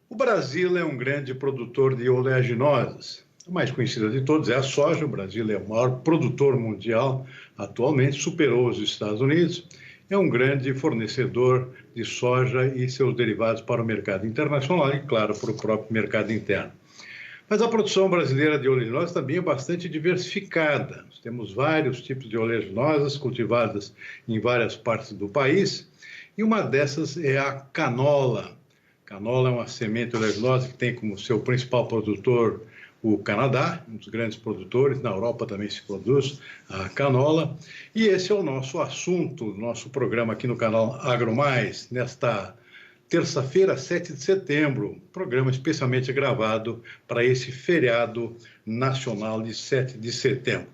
O Brasil é um grande produtor de oleaginosas. A mais conhecida de todas é a soja. O Brasil é o maior produtor mundial atualmente, superou os Estados Unidos. É um grande fornecedor de soja e seus derivados para o mercado internacional e, claro, para o próprio mercado interno. Mas a produção brasileira de oleaginosas também é bastante diversificada. Nós temos vários tipos de oleaginosas cultivadas em várias partes do país, e uma dessas é a canola. Canola é uma semente oleaginosa que tem como seu principal produtor o Canadá, um dos grandes produtores. Na Europa também se produz a canola. E esse é o nosso assunto, nosso programa aqui no canal AgroMais, nesta terça-feira, 7 de setembro, programa especialmente gravado para esse feriado nacional de 7 de setembro.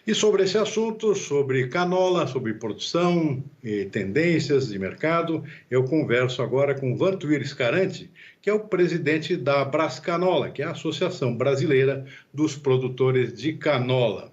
E sobre esse assunto, sobre canola, sobre produção e tendências de mercado, eu converso agora com Vantuir Scaranti, que é o presidente da Brascanola, que é a Associação Brasileira dos Produtores de Canola.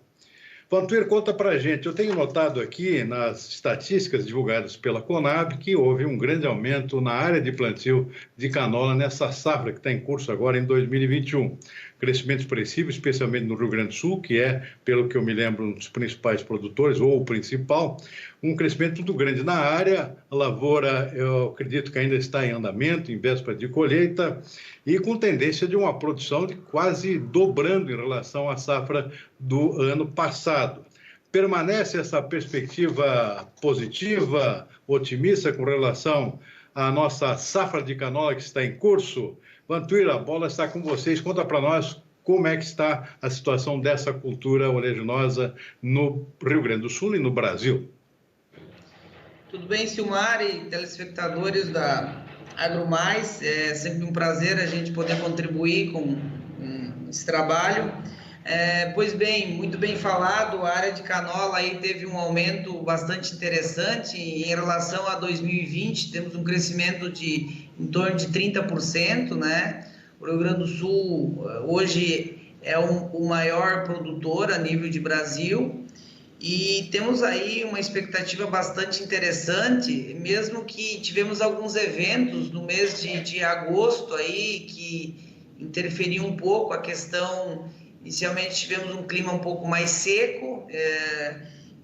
Vantuir, conta para a gente. Eu tenho notado aqui nas estatísticas divulgadas pela Conab que houve um grande aumento na área de plantio de canola nessa safra que está em curso agora em 2021. Crescimento expressivo, especialmente no Rio Grande do Sul, que é, pelo que eu me lembro, um dos principais produtores, ou o principal, um crescimento muito grande na área. A lavoura, eu acredito que ainda está em andamento, em véspera de colheita, e com tendência de uma produção de quase dobrando em relação à safra do ano passado. Permanece essa perspectiva positiva, otimista com relação à nossa safra de canola que está em curso? Vantuir, a bola está com vocês. Conta para nós como é que está a situação dessa cultura oleaginosa no Rio Grande do Sul e no Brasil. Tudo bem, Silmar e telespectadores da AgroMais. É sempre um prazer a gente poder contribuir com esse trabalho. Pois bem, muito bem falado, a área de canola aí teve um aumento bastante interessante em relação a 2020, temos um crescimento de em torno de 30%, né? O Rio Grande do Sul hoje é o maior produtor a nível de Brasil e temos aí uma expectativa bastante interessante, mesmo que tivemos alguns eventos no mês de agosto aí que interferiu um pouco a questão. Inicialmente tivemos um clima um pouco mais seco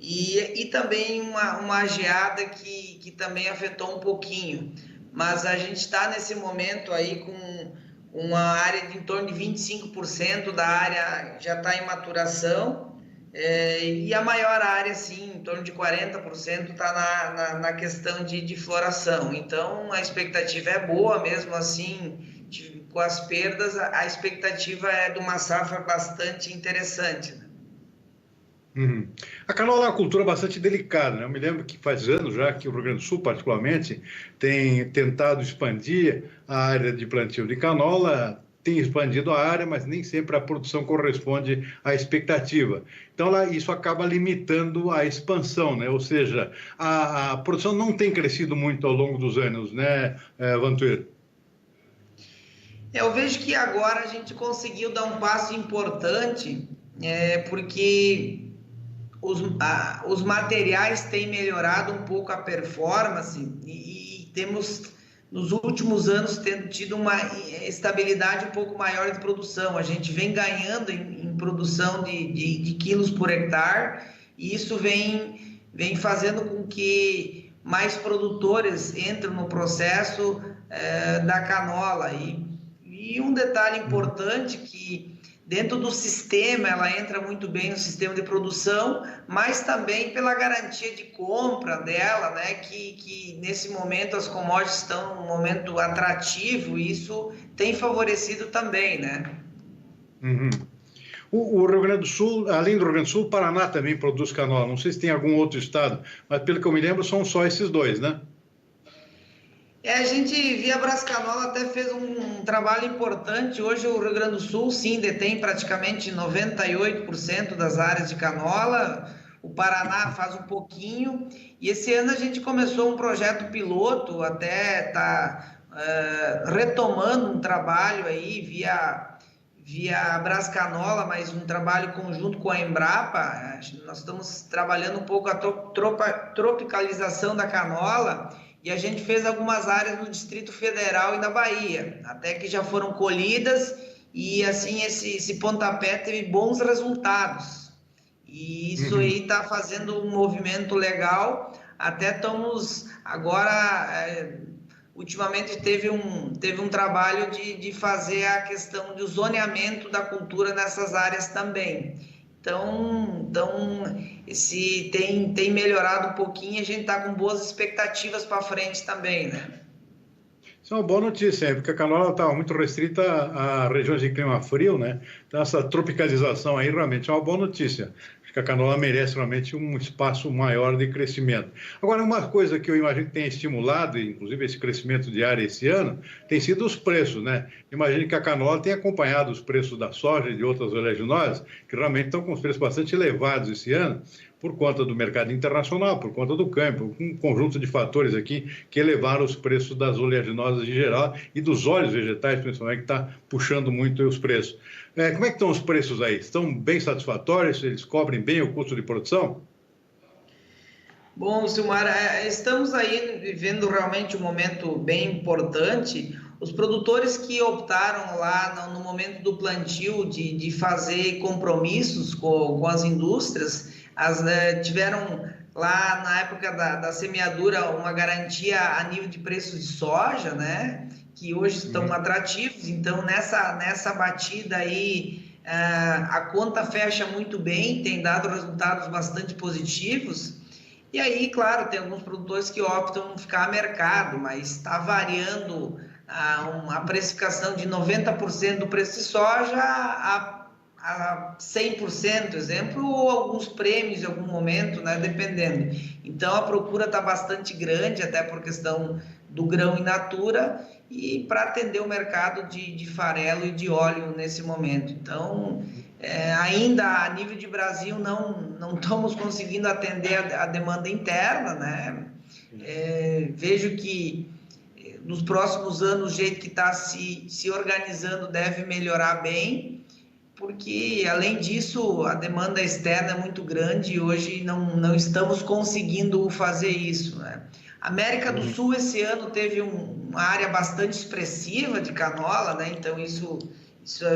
e também uma geada que também afetou um pouquinho. Mas a gente está nesse momento aí com uma área de em torno de 25% da área já está em maturação e a maior área, sim, em torno de 40% está na questão de floração. Então a expectativa é boa, mesmo assim, com as perdas, a expectativa é de uma safra bastante interessante, né? Uhum. A canola é uma cultura bastante delicada, né? Eu me lembro que faz anos já que o Rio Grande do Sul, particularmente, tem tentado expandir a área de plantio de canola, tem expandido a área, mas nem sempre a produção corresponde à expectativa. Então, isso acaba limitando a expansão, né? Ou seja, a produção não tem crescido muito ao longo dos anos, né, Vantuir? Eu vejo que agora a gente conseguiu dar um passo importante, porque os materiais têm melhorado um pouco a performance e temos, nos últimos anos, tido uma estabilidade um pouco maior de produção. A gente vem ganhando em produção de quilos por hectare e isso vem fazendo com que mais produtores entrem no processo da canola. E um detalhe importante que dentro do sistema, ela entra muito bem no sistema de produção, mas também pela garantia de compra dela, né? Que nesse momento as commodities estão num momento atrativo e isso tem favorecido também, né? Uhum. O Rio Grande do Sul, além do Rio Grande do Sul, o Paraná também produz canola. Não sei se tem algum outro estado, mas pelo que eu me lembro são só esses dois, né? A gente via Brascanola até fez um trabalho importante. Hoje o Rio Grande do Sul, sim, detém praticamente 98% das áreas de canola. O Paraná faz um pouquinho. E esse ano a gente começou um projeto piloto, até está retomando um trabalho aí via Brascanola, mas um trabalho conjunto com a Embrapa. Nós estamos trabalhando um pouco a tropicalização da canola. E e a gente fez algumas áreas no Distrito Federal e na Bahia, até que já foram colhidas, e assim esse pontapé teve bons resultados. E isso aí está fazendo um movimento legal. Até estamos agora, ultimamente teve um trabalho de fazer a questão do zoneamento da cultura nessas áreas também. Então tem melhorado um pouquinho, a gente está com boas expectativas para frente também, né? Isso é uma boa notícia, porque a canola estava muito restrita a regiões de clima frio, né? Então, essa tropicalização aí realmente é uma boa notícia. Acho que a canola merece realmente um espaço maior de crescimento. Agora, uma coisa que eu imagino que tem estimulado, inclusive esse crescimento de área esse ano, tem sido os preços, né? Imagino que a canola tem acompanhado os preços da soja e de outras oleaginosas, que realmente estão com os preços bastante elevados esse ano, por conta do mercado internacional, por conta do câmbio, um conjunto de fatores aqui que elevaram os preços das oleaginosas em geral e dos óleos vegetais, principalmente, que está puxando muito os preços. Como é que estão os preços aí? Estão bem satisfatórios? Eles cobrem bem o custo de produção? Bom, Silmar, estamos aí vivendo realmente um momento bem importante. Os produtores que optaram lá no momento do plantio de fazer compromissos com as indústrias, tiveram lá na época da semeadura uma garantia a nível de preços de soja, né? Que hoje estão atrativos. Então, nessa batida aí, a conta fecha muito bem, tem dado resultados bastante positivos. E aí, claro, tem alguns produtores que optam em ficar a mercado, mas está variando a precificação de 90% do preço de soja a 100%, exemplo, ou alguns prêmios em algum momento, né, dependendo. Então, a procura está bastante grande, até por questão do grão in natura, e para atender o mercado de farelo e de óleo nesse momento. Então, ainda a nível de Brasil não estamos conseguindo atender a demanda interna, né? Vejo que nos próximos anos o jeito que está se organizando deve melhorar bem, porque além disso a demanda externa é muito grande e hoje não estamos conseguindo fazer isso, né? A América do Sul esse ano teve uma área bastante expressiva de canola, né? Então isso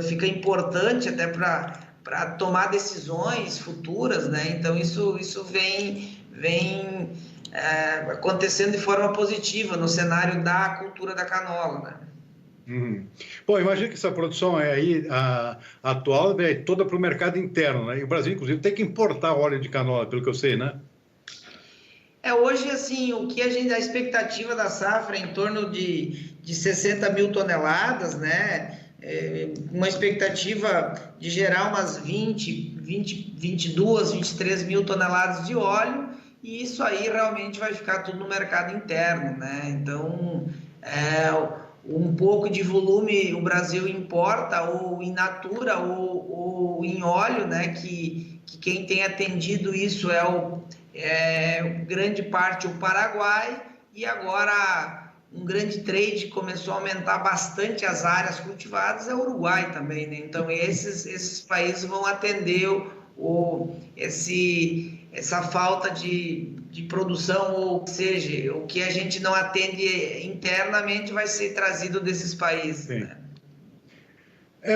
fica importante até para tomar decisões futuras, né? Então isso vem acontecendo de forma positiva no cenário da cultura da canola, né? Bom, imagina que essa produção aí atual é toda para o mercado interno, né? E o Brasil, inclusive, tem que importar óleo de canola, pelo que eu sei, né? Hoje, assim, a expectativa da safra é em torno de 60 mil toneladas, né? Uma expectativa de gerar umas 22, 23 mil toneladas de óleo, e isso aí realmente vai ficar tudo no mercado interno, né? Então, um pouco de volume o Brasil importa, ou in natura, ou em óleo, né? Que quem tem atendido isso grande parte o Paraguai, e agora um grande trade começou a aumentar bastante as áreas cultivadas, é o Uruguai também, né? Então esses países vão atender essa falta de produção, ou seja, o que a gente não atende internamente vai ser trazido desses países, né?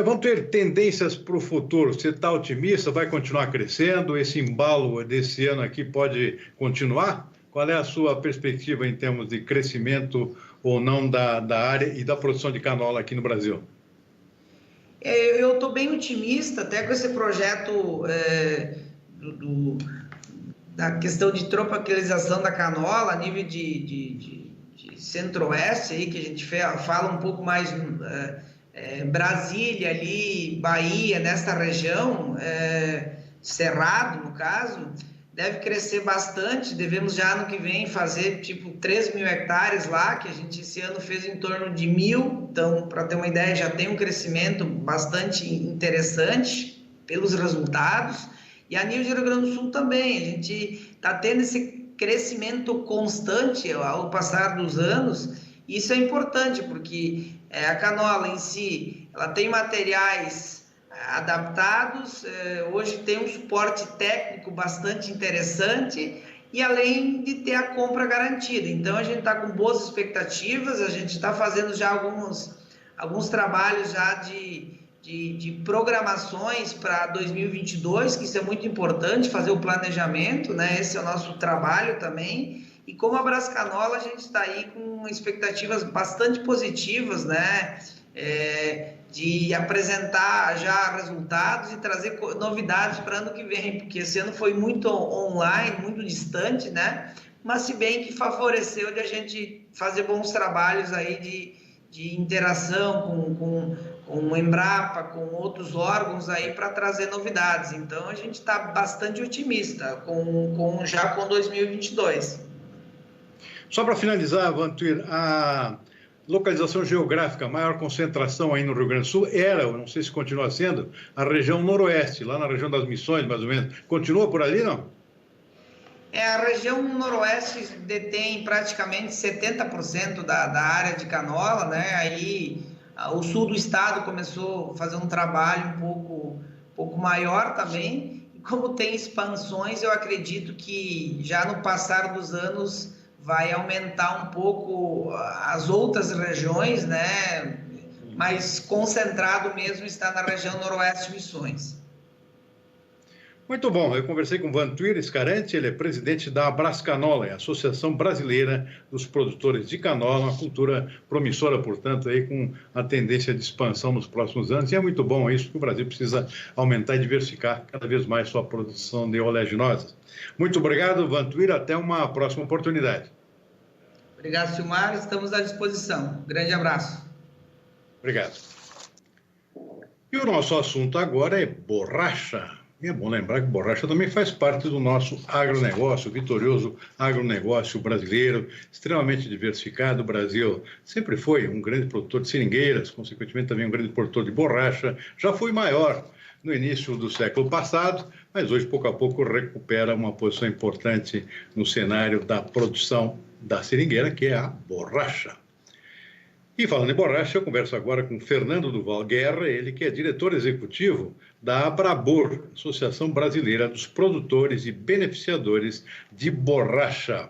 Vão ter tendências para o futuro. Você está otimista? Vai continuar crescendo? Esse embalo desse ano aqui pode continuar? Qual é a sua perspectiva em termos de crescimento ou não da área e da produção de canola aqui no Brasil? Eu estou bem otimista, até com esse projeto da questão de tropicalização da canola a nível de centro-oeste, aí, que a gente fala um pouco mais... Brasília ali, Bahia, nessa região, Cerrado no caso, deve crescer bastante. Devemos já ano que vem fazer tipo 3 mil hectares lá, que a gente esse ano fez em torno de 1.000, então para ter uma ideia já tem um crescimento bastante interessante pelos resultados. E a nível de Rio Grande do Sul também, a gente está tendo esse crescimento constante ao passar dos anos. Isso é importante porque a canola em si, ela tem materiais adaptados, hoje tem um suporte técnico bastante interessante, e além de ter a compra garantida. Então, a gente está com boas expectativas, a gente está fazendo já alguns trabalhos já de programações para 2022, que isso é muito importante, fazer o planejamento, né? Esse é o nosso trabalho também. E como a Brascanola, a gente está aí com expectativas bastante positivas, né? De apresentar já resultados e trazer novidades para ano que vem, porque esse ano foi muito online, muito distante, né? Mas se bem que favoreceu de a gente fazer bons trabalhos aí de interação com o Embrapa, com outros órgãos aí para trazer novidades. Então a gente está bastante otimista já com 2022. Só para finalizar, Vantuir, a localização geográfica, a maior concentração aí no Rio Grande do Sul era, eu não sei se continua sendo, a região noroeste, lá na região das Missões, mais ou menos. Continua por ali, não? A região noroeste detém praticamente 70% da área de canola, né? Aí o sul do estado começou a fazer um trabalho um pouco maior também. E como tem expansões, eu acredito que já no passar dos anos vai aumentar um pouco as outras regiões, né? Mas concentrado mesmo está na região noroeste de Missões. Muito bom, eu conversei com Vantuir Scarante, ele é presidente da Brascanola, a Associação Brasileira dos Produtores de Canola, uma cultura promissora, portanto, aí com a tendência de expansão nos próximos anos, e é muito bom isso, que o Brasil precisa aumentar e diversificar cada vez mais sua produção de oleaginosas. Muito obrigado, Vantuir, até uma próxima oportunidade. Obrigado, Silmar, estamos à disposição. Grande abraço. Obrigado. E o nosso assunto agora é borracha. E é bom lembrar que borracha também faz parte do nosso agronegócio, o vitorioso agronegócio brasileiro, extremamente diversificado. O Brasil sempre foi um grande produtor de seringueiras, consequentemente também um grande produtor de borracha. Já foi maior no início do século passado, mas hoje, pouco a pouco, recupera uma posição importante no cenário da produção da seringueira, que é a borracha. E falando em borracha, eu converso agora com Fernando Duval Guerra, ele que é diretor executivo da Abrabor, Associação Brasileira dos Produtores e Beneficiadores de Borracha.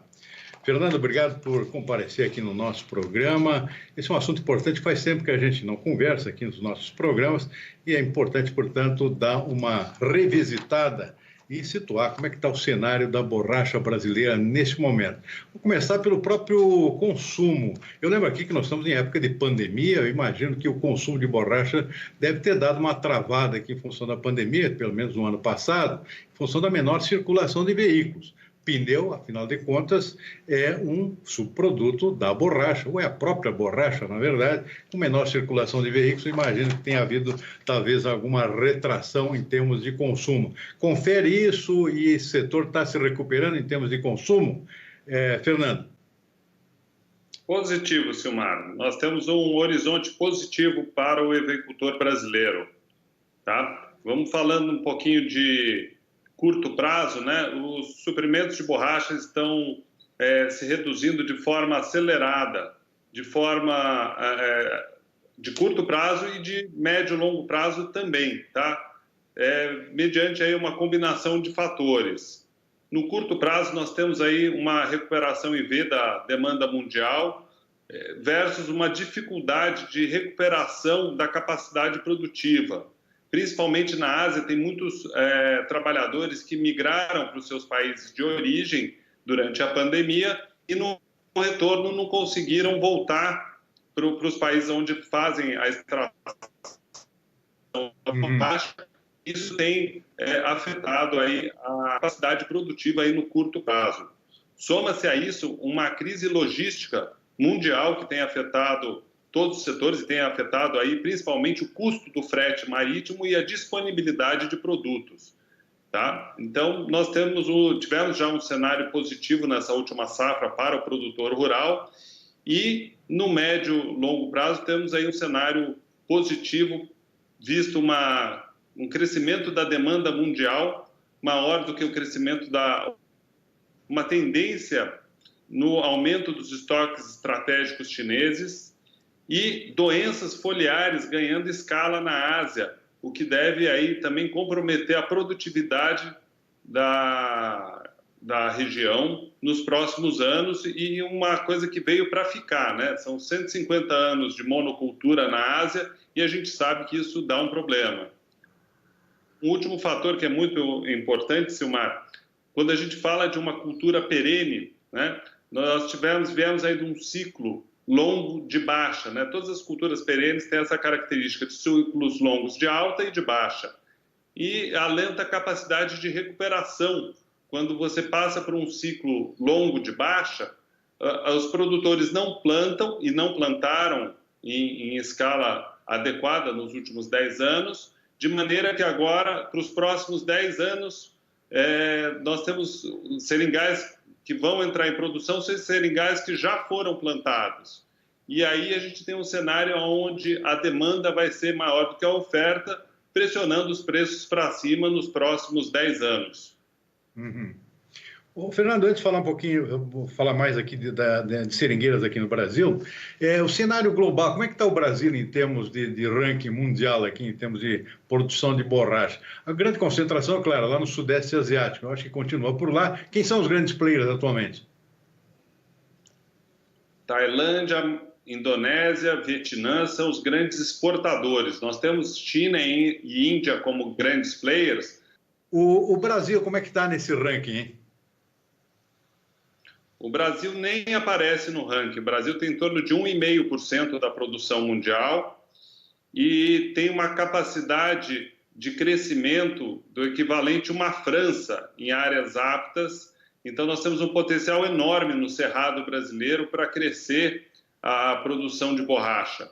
Fernando, obrigado por comparecer aqui no nosso programa. Esse é um assunto importante, faz tempo que a gente não conversa aqui nos nossos programas e é importante, portanto, dar uma revisitada e situar como é que está o cenário da borracha brasileira nesse momento. Vou começar pelo próprio consumo. Eu lembro aqui que nós estamos em época de pandemia, eu imagino que o consumo de borracha deve ter dado uma travada aqui em função da pandemia, pelo menos no ano passado, em função da menor circulação de veículos. Pneu, afinal de contas, é um subproduto da borracha, ou é a própria borracha, na verdade, com menor circulação de veículos, imagino que tenha havido, talvez, alguma retração em termos de consumo. Confere isso e esse setor está se recuperando em termos de consumo? Fernando. Positivo, Silmar. Nós temos um horizonte positivo para o avicultor brasileiro. Tá? Vamos falando um pouquinho de curto prazo, né? Os suprimentos de borracha estão se reduzindo de forma acelerada, de forma de curto prazo e de médio e longo prazo também, tá? Mediante aí uma combinação de fatores. No curto prazo, nós temos aí uma recuperação em V da demanda mundial versus uma dificuldade de recuperação da capacidade produtiva. Principalmente na Ásia, tem muitos trabalhadores que migraram para os seus países de origem durante a pandemia e no retorno não conseguiram voltar para os países onde fazem a extração da borracha. Isso tem afetado aí a capacidade produtiva aí no curto prazo. Soma-se a isso uma crise logística mundial que tem afetado todos os setores e tem afetado aí principalmente o custo do frete marítimo e a disponibilidade de produtos, tá? Então, nós tivemos já um cenário positivo nessa última safra para o produtor rural e no médio e longo prazo temos aí um cenário positivo, visto um crescimento da demanda mundial maior do que o crescimento uma tendência no aumento dos estoques estratégicos chineses e doenças foliares ganhando escala na Ásia, o que deve aí também comprometer a produtividade da região nos próximos anos e uma coisa que veio para ficar, né? São 150 anos de monocultura na Ásia e a gente sabe que isso dá um problema. Um último fator que é muito importante, Silmar, quando a gente fala de uma cultura perene, né? Nós viemos aí de um ciclo longo de baixa, né? Todas as culturas perenes têm essa característica de ciclos longos de alta e de baixa. E a lenta capacidade de recuperação. Quando você passa por um ciclo longo de baixa, os produtores não plantam e não plantaram em escala adequada nos últimos 10 anos, de maneira que agora, para os próximos 10 anos, nós temos seringais que vão entrar em produção, são seringais que já foram plantados. E aí a gente tem um cenário onde a demanda vai ser maior do que a oferta, pressionando os preços para cima nos próximos 10 anos. Uhum. Ô, Fernando, antes de falar um pouquinho, eu vou falar mais aqui de seringueiras aqui no Brasil, o cenário global, como é que está o Brasil em termos de ranking mundial aqui, em termos de produção de borracha? A grande concentração, claro, lá no Sudeste Asiático, eu acho que continua por lá. Quem são os grandes players atualmente? Tailândia, Indonésia, Vietnã são os grandes exportadores. Nós temos China e Índia como grandes players. O Brasil, como é que está nesse ranking, hein? O Brasil nem aparece no ranking. O Brasil tem em torno de 1,5% da produção mundial e tem uma capacidade de crescimento do equivalente a uma França em áreas aptas. Então, nós temos um potencial enorme no Cerrado brasileiro para crescer a produção de borracha.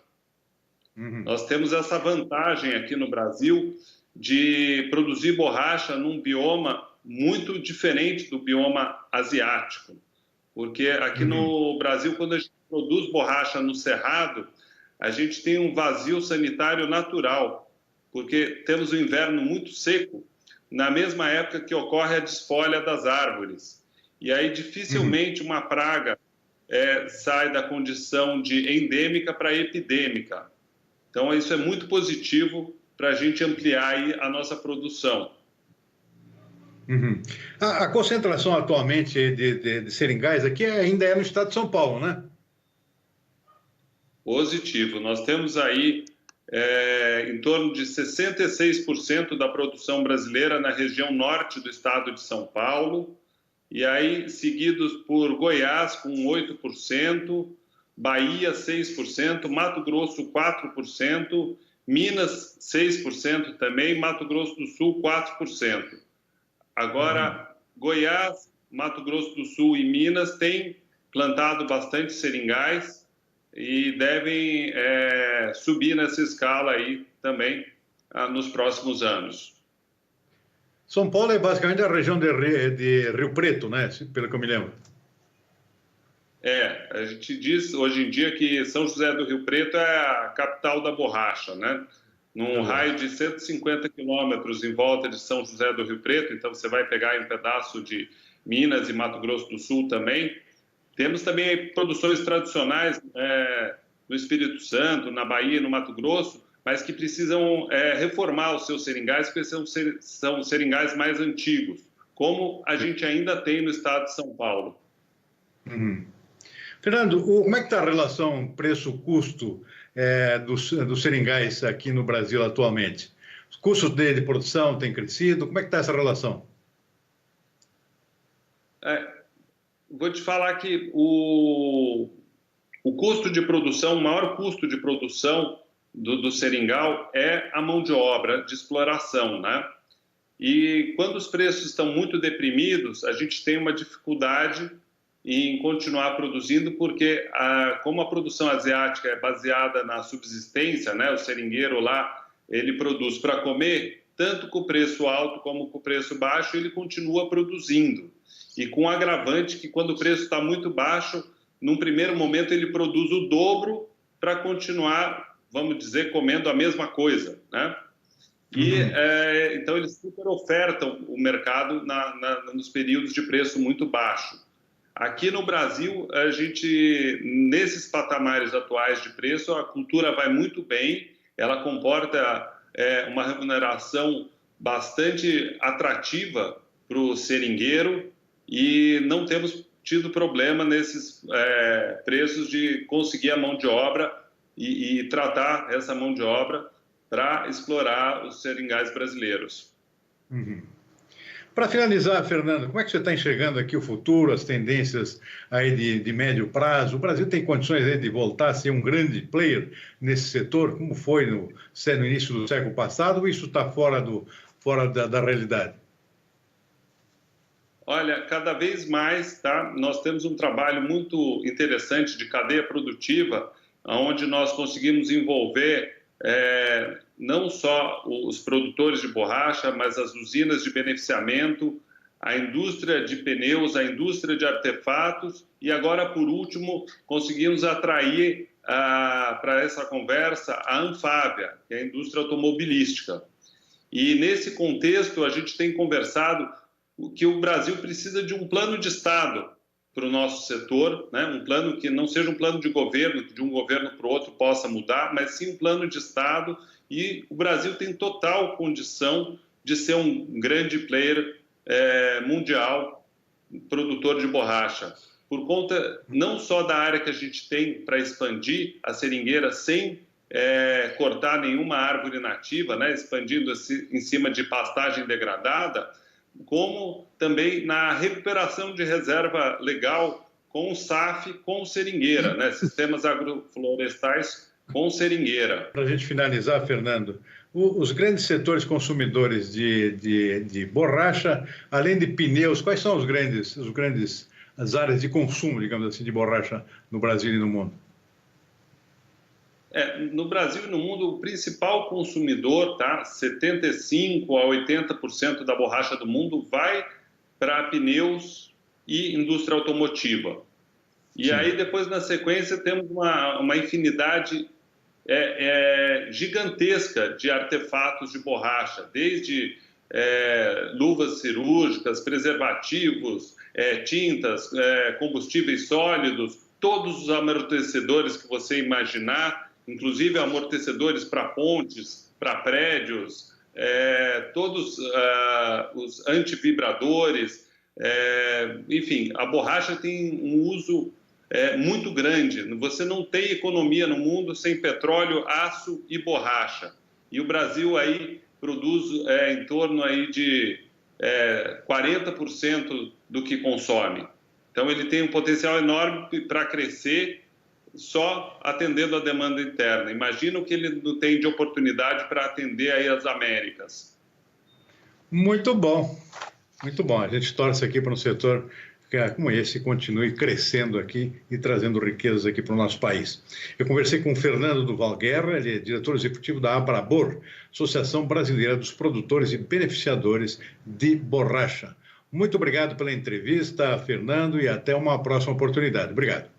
Uhum. Nós temos essa vantagem aqui no Brasil de produzir borracha num bioma muito diferente do bioma asiático. Porque aqui no Brasil, quando a gente produz borracha no Cerrado, a gente tem um vazio sanitário natural, porque temos um inverno muito seco, na mesma época que ocorre a desfolha das árvores. E aí, dificilmente, uma praga sai da condição de endêmica para epidêmica. Então, isso é muito positivo para a gente ampliar aí a nossa produção. Uhum. A concentração atualmente de seringais aqui ainda é no estado de São Paulo, né? Positivo. Nós temos aí em torno de 66% da produção brasileira na região norte do estado de São Paulo, e aí seguidos por Goiás com 8%, Bahia 6%, Mato Grosso 4%, Minas 6% também, Mato Grosso do Sul 4%. Agora, Goiás, Mato Grosso do Sul e Minas têm plantado bastante seringais e devem subir nessa escala aí também nos próximos anos. São Paulo é basicamente a região de Rio Preto, né? Pelo que eu me lembro. A gente diz hoje em dia que São José do Rio Preto é a capital da borracha, né? Num raio de 150 quilômetros em volta de São José do Rio Preto, então você vai pegar um pedaço de Minas e Mato Grosso do Sul também. Temos também produções tradicionais no Espírito Santo, na Bahia e no Mato Grosso, mas que precisam reformar os seus seringais, porque são seringais mais antigos, como a gente ainda tem no estado de São Paulo. Uhum. Fernando, como é que está a relação preço-custo dos seringais aqui no Brasil atualmente? Os custos de produção têm crescido? Como é que está essa relação? Vou te falar que o custo de produção, o maior custo de produção do seringal é a mão de obra de exploração, né? E quando os preços estão muito deprimidos, a gente tem uma dificuldade em continuar produzindo, porque como a produção asiática é baseada na subsistência, né, o seringueiro lá, ele produz para comer, tanto com o preço alto como com o preço baixo, ele continua produzindo. E com o agravante que quando o preço está muito baixo, num primeiro momento ele produz o dobro para continuar, vamos dizer, comendo a mesma coisa, né? E, então eles super ofertam o mercado nos períodos de preço muito baixo. Aqui no Brasil, a gente, nesses patamares atuais de preço, a cultura vai muito bem, ela comporta uma remuneração bastante atrativa para o seringueiro, e não temos tido problema nesses preços de conseguir a mão de obra e tratar essa mão de obra para explorar os seringais brasileiros. Uhum. Para finalizar, Fernando, como é que você está enxergando aqui o futuro, as tendências aí de médio prazo? O Brasil tem condições aí de voltar a ser um grande player nesse setor, como foi no início do século passado, ou isso está fora da realidade? Olha, cada vez mais, tá? Nós temos um trabalho muito interessante de cadeia produtiva, onde nós conseguimos envolver não só os produtores de borracha, mas as usinas de beneficiamento, a indústria de pneus, a indústria de artefatos e agora, por último, conseguimos atrair para essa conversa a Anfávia, que é a indústria automobilística. E nesse contexto a gente tem conversado que o Brasil precisa de um plano de Estado para o nosso setor, né? Um plano que não seja um plano de governo, que de um governo para o outro possa mudar, mas sim um plano de Estado, e o Brasil tem total condição de ser um grande player mundial, produtor de borracha, por conta não só da área que a gente tem para expandir a seringueira sem cortar nenhuma árvore nativa, né? Expandindo em cima de pastagem degradada, como também na recuperação de reserva legal com o SAF, com seringueira, né? Sistemas agroflorestais com seringueira. Para a gente finalizar, Fernando, os grandes setores consumidores de borracha, além de pneus, quais são as áreas de consumo, digamos assim, de borracha no Brasil e no mundo? No Brasil e no mundo, o principal consumidor, tá? 75% a 80% da borracha do mundo vai para pneus e indústria automotiva. E aí, depois, na sequência, temos uma infinidade gigantesca de artefatos de borracha, desde luvas cirúrgicas, preservativos, tintas, combustíveis sólidos, todos os amortecedores que você imaginar, inclusive amortecedores para pontes, para prédios, todos os antivibradores, enfim, a borracha tem um uso muito grande. Você não tem economia no mundo sem petróleo, aço e borracha. E o Brasil aí produz em torno aí de 40% do que consome. Então ele tem um potencial enorme para crescer só atendendo a demanda interna. Imagina o que ele não tem de oportunidade para atender aí as Américas. Muito bom, muito bom. A gente torce aqui para um setor como esse continue crescendo aqui e trazendo riquezas aqui para o nosso país. Eu conversei com o Fernando Duval Guerra, ele é diretor executivo da Abrabor, Associação Brasileira dos Produtores e Beneficiadores de Borracha. Muito obrigado pela entrevista, Fernando, e até uma próxima oportunidade. Obrigado.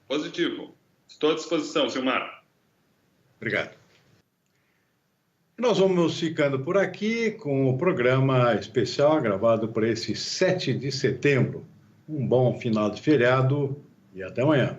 Positivo. Estou à disposição, Silmar. Obrigado. Nós vamos ficando por aqui com o programa especial gravado para esse 7 de setembro. Um bom final de feriado e até amanhã.